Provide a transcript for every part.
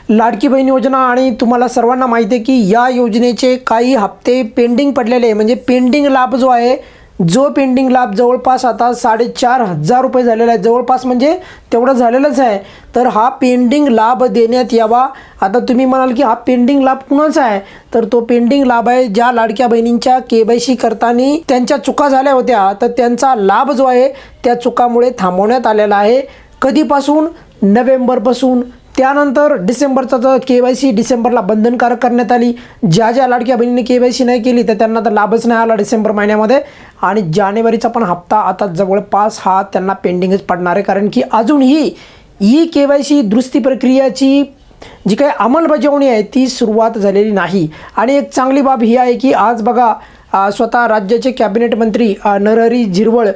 लाडकी बहीण योजना आणि तुम्हाला सर्वांना माहिती आहे की या योजनेचे काही हप्ते पेंडिंग पडलेले आहे। म्हणजे पेंडिंग लाभ जो आहे, जो पेंडिंग लाभ जवळपास आता 4,500 रुपये झालेला आहे, जवळपास म्हणजे तेवढं झालेलंच आहे। तर हा पेंडिंग लाभ देण्यात यावा। आता तुम्ही म्हणाल की हा पेंडिंग लाभ कुणाचा आहे, तर तो पेंडिंग लाभ आहे ज्या लाडक्या बहिणींच्या KYC करताना त्यांच्या चुका झाल्या होत्या, तर त्यांचा लाभ जो आहे त्या चुकामुळे थांबवण्यात आलेला आहे। कधीपासून? नोव्हेंबरपासून। त्यानंतर डिसेंबरचा जो KYC डिसेंबरला बंधनकारक करण्यात आली। ज्या ज्या लाडक्या बहिणींनी KYC नाही केली तर त्यांना तर लाभच नाही आला डिसेंबर महिन्यामध्ये। आणि जानेवारीचा पण हप्ता आता जवळपास हा त्यांना पेंडिंगच पडणार आहे, कारण की अजूनही KYC दुरुस्ती प्रक्रियाची जी काही अंमलबजावणी आहे ती सुरुवात झालेली नाही। आणि एक चांगली बाब ही आहे की आज बघा स्वतः राज्याचे कॅबिनेट मंत्री नरहरी झिरवळ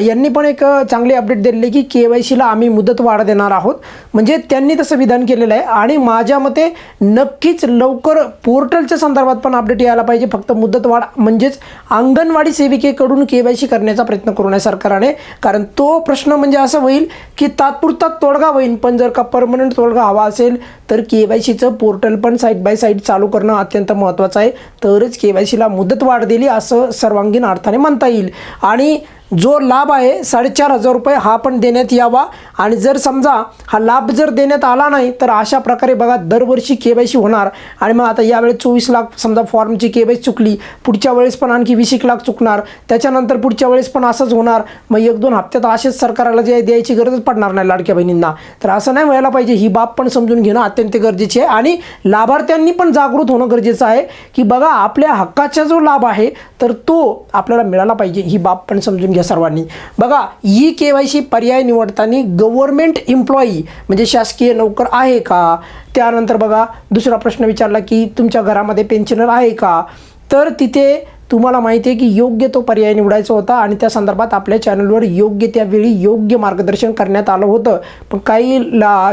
यांनी पण एक चांगली अपडेट दिली की KYCला आम्ही मुदतवाढ देणार आहोत। म्हणजे त्यांनी तसं विधान केलेलं आहे आणि माझ्या मते नक्कीच लवकर पोर्टलच्या संदर्भात पण अपडेट यायला पाहिजे। फक्त मुदतवाढ म्हणजेच अंगणवाडी सेविकेकडून KYC करण्याचा प्रयत्न करू नये सरकारने, कारण तो प्रश्न म्हणजे असं होईल की तात्पुरता तोडगा होईल, पण जर का परमनंट तोडगा हवा असेल तर KYCचं पोर्टल पण साईड बाय साईड चालू करणं अत्यंत महत्त्वाचं आहे। तरच KYCला मुदतवाढ दिली असं सर्वांगीण अर्थाने म्हणता येईल। आणि जो लाभ आहे 4,500 रुपये हा पण देण्यात यावा। आणि जर समजा हा लाभ जर देण्यात आला नाही तर अशा प्रकारे बघा दरवर्षी KYC होणार आणि मग आता यावेळेस 24 लाख समजा फॉर्मची KYC चुकली, पुढच्या वेळेस पण आणखी 20 लाख चुकणार, त्याच्यानंतर पुढच्या वेळेस पण असंच होणार। मग 1-2 हप्त्यात असेच सरकारला जे द्यायची गरजच पडणार नाही लाडक्या बहिणींना। तर असं नाही व्हायला पाहिजे, ही बाब पण समजून घेणं अत्यंत गरजेचे आहे। आणि लाभार्थ्यांनी पण जागृत होणं गरजेचं आहे की बघा आपल्या हक्काचा जो लाभ आहे तर तो आपल्याला मिळाला पाहिजे, ही बाब पण समजून घ्या सर्वांनी। बघा KYC पर्याय निवडताना गव्हर्नमेंट एम्प्लॉई म्हणजे शासकीय नोकर आहे का, त्यानंतर बघा दुसरा प्रश्न विचारला की तुमच्या घरामध्ये पेन्शनर आहे का, तर तिथे तुम्हाला माहिती आहे की योग्य तो पर्याय निवडायचा होता आणि त्या संदर्भात आपल्या चॅनलवर योग्य त्यावेळी योग्य मार्गदर्शन करण्यात आलं होतं। पण काही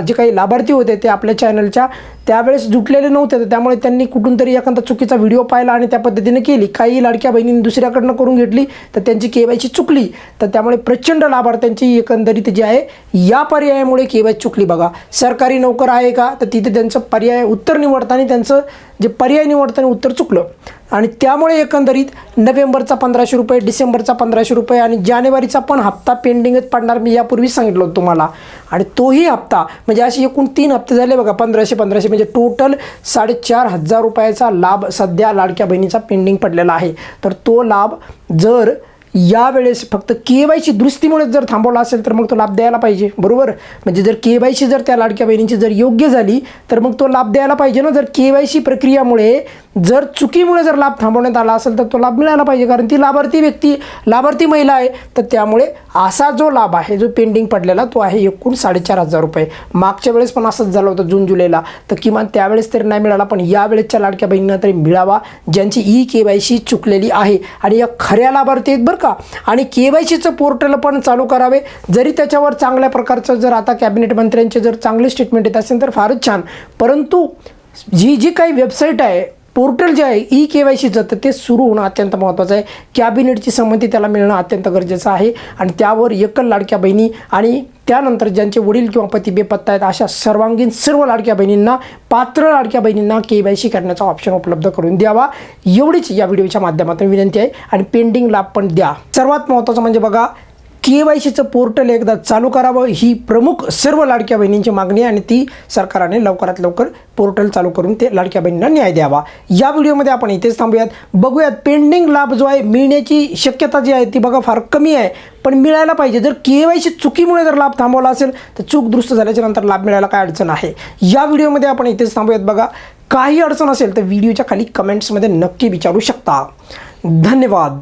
जे काही लाभार्थी होते ते आपल्या चॅनलच्या त्यावेळेस जुटलेले नव्हते, तर त्यामुळे त्यांनी कुठून तरी एखादा चुकीचा व्हिडिओ पाहिला आणि त्या पद्धतीने केली। काही लाडक्या बहिणींनी दुसऱ्याकडनं करून घेतली तर त्यांची KYC चुकली, तर त्यामुळे प्रचंड लाभार्थ्यांची एकंदरीत जी आहे या पर्यायामुळे KYC चुकली। बघा सरकारी नोकर आहे का, तर तिथे त्यांचं पर्याय उत्तर निवडताना त्यांचं जे पर्याय निवडताना उत्तर चुकलं आणि त्यामुळे एकंदरीत नोव्हेंबरचा 1,500 रुपये, डिसेंबरचा 1,500 रुपये आणि जानेवारीचा पण हप्ता पेंडिंगच पडणार, मी यापूर्वीच सांगितलं होतं तुम्हाला। आणि तोही हप्ता म्हणजे असे एकूण 3 हप्ते झाले बघा, 1,500 म्हणजे टोटल 4,500 रुपयाचा लाभ सध्या लाडक्या बहिणीचा पेंडिंग पडलेला आहे। तर तो लाभ जर यावेळेस फक्त KYC दुरुस्तीमुळे जर थांबवला असेल तर मग तो लाभ द्यायला पाहिजे, बरोबर। म्हणजे जर KYC जर त्या लाडक्या बहिणींची जर योग्य झाली तर मग तो लाभ द्यायला पाहिजे ना। जर KYC प्रक्रियामुळे जर चुकीमुळे जर लाभ थांबवण्यात आला असेल तर तो लाभ मिळायला पाहिजे, कारण ती लाभार्थी महिला आहे। तर त्यामुळे असा जो लाभ आहे जो पेंडिंग पडलेला तो आहे एकूण 4,500 रुपये। मागच्या वेळेस पण असंच झालं होतं जून जुलैला, तर किमान त्यावेळेस तरी नाही मिळाला, पण यावेळेसच्या लाडक्या बहिणींना तरी मिळावा ज्यांची KYC चुकलेली आहे। आणि या खऱ्या लाभार्थी आहेत बरं का। आणि KYCचं पोर्टल पण चालू करावे, जरी त्याच्यावर चांगल्या प्रकारचं जर आता कॅबिनेट मंत्र्यांचे जर चांगले स्टेटमेंट येत असेल तर फारच छान, परंतु जी काही वेबसाईट आहे पोर्टल जे आहे KYCचं तर ते सुरू होणं अत्यंत महत्त्वाचं आहे। कॅबिनेटची संमती त्याला मिळणं अत्यंत गरजेचं आहे आणि त्यावर एकल लाडक्या बहिणी आणि त्यानंतर ज्यांचे वडील किंवा पती बेपत्ता आहेत अशा सर्वांगीण सर्व लाडक्या बहिणींना, पात्र लाडक्या बहिणींना KYC करण्याचा ऑप्शन उपलब्ध करून द्यावा, एवढीच या व्हिडिओच्या माध्यमातून विनंती आहे। आणि पेंडिंग लाभ पण द्या। सर्वात महत्त्वाचं म्हणजे बघा KYCचं पोर्टल एकदा चालू करावं ही प्रमुख सर्व लाडक्या बहिणींची मागणी आहे आणि ती सरकारने लवकरात लवकर पोर्टल चालू करून ते लाडक्या बहिणींना न्याय द्यावा। या व्हिडिओमध्ये आपण इथेच थांबूयात। बघूयात पेंडिंग लाभ जो आहे मिळण्याची शक्यता जी आहे ती बघा फार कमी आहे, पण मिळायला पाहिजे। जर KYC चुकीमुळे जर लाभ थांबवला असेल तर चूक दुरुस्त झाल्याच्या नंतर लाभ मिळायला काय अडचण आहे। या व्हिडिओमध्ये आपण इथेच थांबूयात। बघा काही अडचण असेल तर व्हिडिओच्या खाली कमेंट्समध्ये नक्की विचारू शकता। धन्यवाद।